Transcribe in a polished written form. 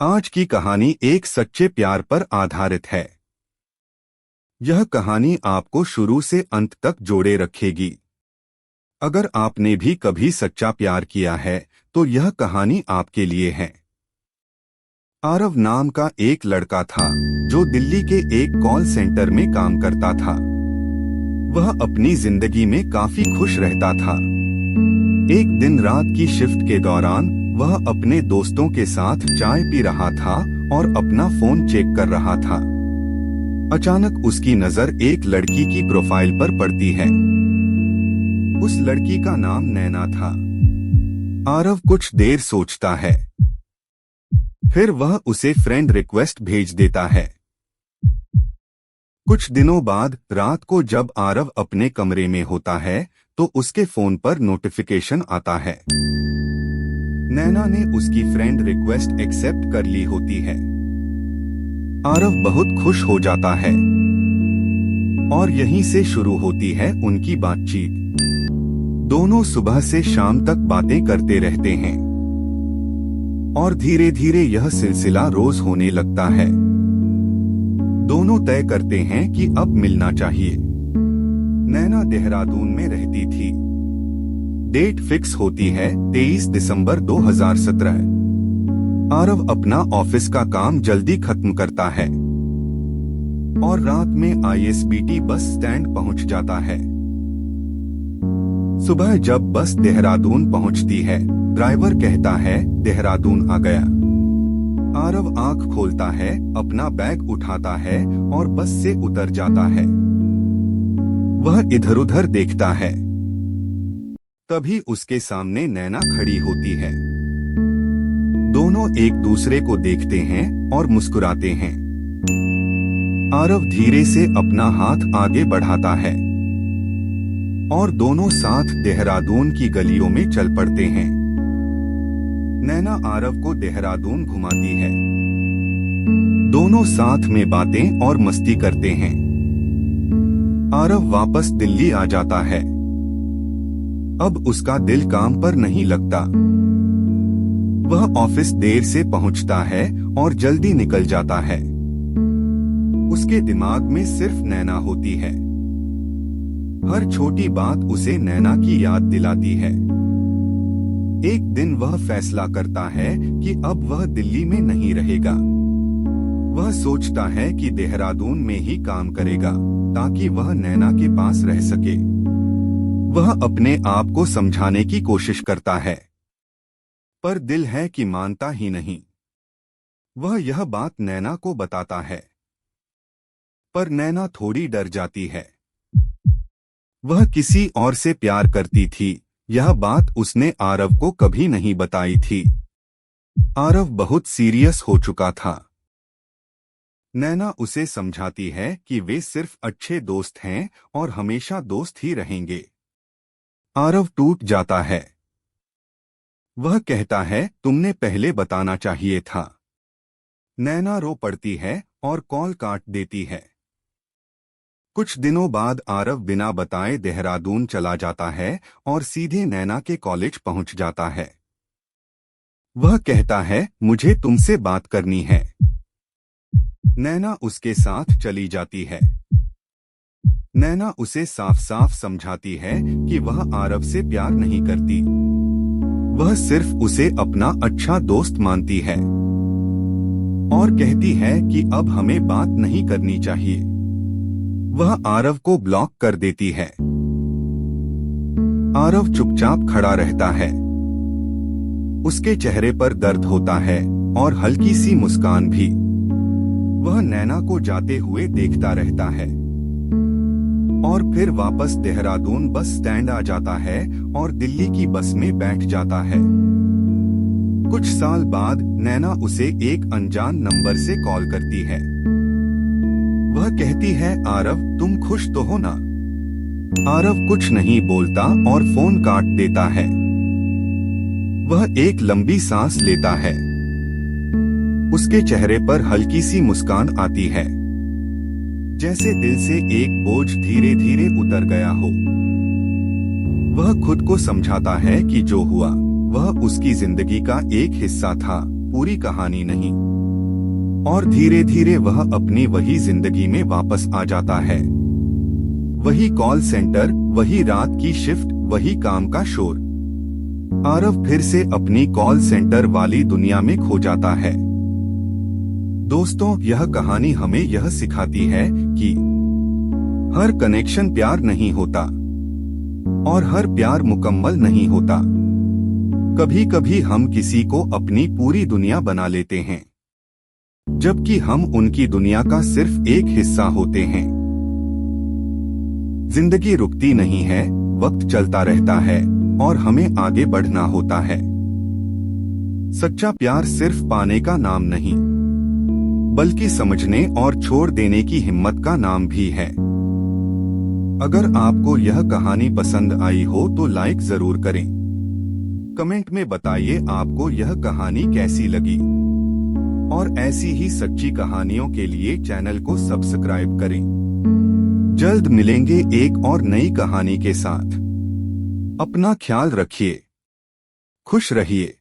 आज की कहानी एक सच्चे प्यार पर आधारित है। यह कहानी आपको शुरू से अंत तक जोड़े रखेगी। अगर आपने भी कभी सच्चा प्यार किया है तो यह कहानी आपके लिए है। आरव नाम का एक लड़का था जो दिल्ली के एक कॉल सेंटर में काम करता था। वह अपनी जिंदगी में काफी खुश रहता था। एक दिन रात की शिफ्ट के दौरान वह अपने दोस्तों के साथ चाय पी रहा था और अपना फोन चेक कर रहा था। अचानक उसकी नजर एक लड़की की प्रोफाइल पर पड़ती है। उस लड़की का नाम नैना था। आरव कुछ देर सोचता है, फिर वह उसे फ्रेंड रिक्वेस्ट भेज देता है। कुछ दिनों बाद रात को जब आरव अपने कमरे में होता है तो उसके फोन पर नोटिफिकेशन आता है। नैना ने उसकी फ्रेंड रिक्वेस्ट एक्सेप्ट कर ली होती है। आरव बहुत खुश हो जाता है और यहीं से शुरू होती है उनकी बातचीत। दोनों सुबह से शाम तक बातें करते रहते हैं और धीरे धीरे यह सिलसिला रोज होने लगता है। दोनों तय करते हैं कि अब मिलना चाहिए। नैना देहरादून में रहती थी। डेट फिक्स होती है 23 दिसंबर 2017। आरव अपना ऑफिस का काम जल्दी खत्म करता है और रात में ISBT बस स्टैंड पहुंच जाता है। सुबह जब बस देहरादून पहुंचती है, ड्राइवर कहता है देहरादून आ गया। आरव आंख खोलता है, अपना बैग उठाता है और बस से उतर जाता है। वह इधर उधर देखता है, तभी उसके सामने नैना खड़ी होती है। दोनों एक दूसरे को देखते हैं और मुस्कुराते हैं। आरव धीरे से अपना हाथ आगे बढ़ाता है और दोनों साथ देहरादून की गलियों में चल पड़ते हैं। नैना आरव को देहरादून घुमाती है। दोनों साथ में बातें और मस्ती करते हैं। आरव वापस दिल्ली आ जाता है। अब उसका दिल काम पर नहीं लगता। वह ऑफिस देर से पहुंचता है और जल्दी निकल जाता है। उसके दिमाग में सिर्फ नैना होती है। हर छोटी बात उसे नैना की याद दिलाती है। एक दिन वह फैसला करता है कि अब वह दिल्ली में नहीं रहेगा। वह सोचता है कि देहरादून में ही काम करेगा ताकि वह नैना के पास रह सके। वह अपने आप को समझाने की कोशिश करता है, पर दिल है कि मानता ही नहीं। वह यह बात नैना को बताता है, पर नैना थोड़ी डर जाती है। वह किसी और से प्यार करती थी, यह बात उसने आरव को कभी नहीं बताई थी। आरव बहुत सीरियस हो चुका था। नैना उसे समझाती है कि वे सिर्फ अच्छे दोस्त हैं और हमेशा दोस्त ही रहेंगे। आरव टूट जाता है। वह कहता है, तुमने पहले बताना चाहिए था। नैना रो पड़ती है और कॉल काट देती है। कुछ दिनों बाद आरव बिना बताए देहरादून चला जाता है और सीधे नैना के कॉलेज पहुंच जाता है। वह कहता है, मुझे तुमसे बात करनी है। नैना उसके साथ चली जाती है। नैना उसे साफ साफ समझाती है कि वह आरव से प्यार नहीं करती। वह सिर्फ उसे अपना अच्छा दोस्त मानती है और कहती है कि अब हमें बात नहीं करनी चाहिए। वह आरव को ब्लॉक कर देती है। आरव चुपचाप खड़ा रहता है। उसके चेहरे पर दर्द होता है और हल्की सी मुस्कान भी। वह नैना को जाते हुए देखता रहता है और फिर वापस देहरादून बस स्टैंड आ जाता है और दिल्ली की बस में बैठ जाता है। कुछ साल बाद नैना उसे एक अनजान नंबर से कॉल करती है। वह कहती है, आरव तुम खुश तो हो ना? आरव कुछ नहीं बोलता और फोन काट देता है। वह एक लंबी सांस लेता है। उसके चेहरे पर हल्की सी मुस्कान आती है, जैसे दिल से एक बोझ धीरे धीरे उतर गया हो। वह खुद को समझाता है कि जो हुआ वह उसकी जिंदगी का एक हिस्सा था, पूरी कहानी नहीं। और धीरे धीरे वह अपनी वही जिंदगी में वापस आ जाता है। वही कॉल सेंटर, वही रात की शिफ्ट, वही काम का शोर। आरव फिर से अपनी कॉल सेंटर वाली दुनिया में खो जाता है। दोस्तों, यह कहानी हमें यह सिखाती है कि हर कनेक्शन प्यार नहीं होता और हर प्यार मुकम्मल नहीं होता। कभी कभी हम किसी को अपनी पूरी दुनिया बना लेते हैं, जबकि हम उनकी दुनिया का सिर्फ एक हिस्सा होते हैं। जिंदगी रुकती नहीं है, वक्त चलता रहता है और हमें आगे बढ़ना होता है। सच्चा प्यार सिर्फ पाने का नाम नहीं, बल्कि समझने और छोड़ देने की हिम्मत का नाम भी है। अगर आपको यह कहानी पसंद आई हो तो लाइक जरूर करें। कमेंट में बताइए आपको यह कहानी कैसी लगी। और ऐसी ही सच्ची कहानियों के लिए चैनल को सब्सक्राइब करें। जल्द मिलेंगे एक और नई कहानी के साथ। अपना ख्याल रखिए, खुश रहिए।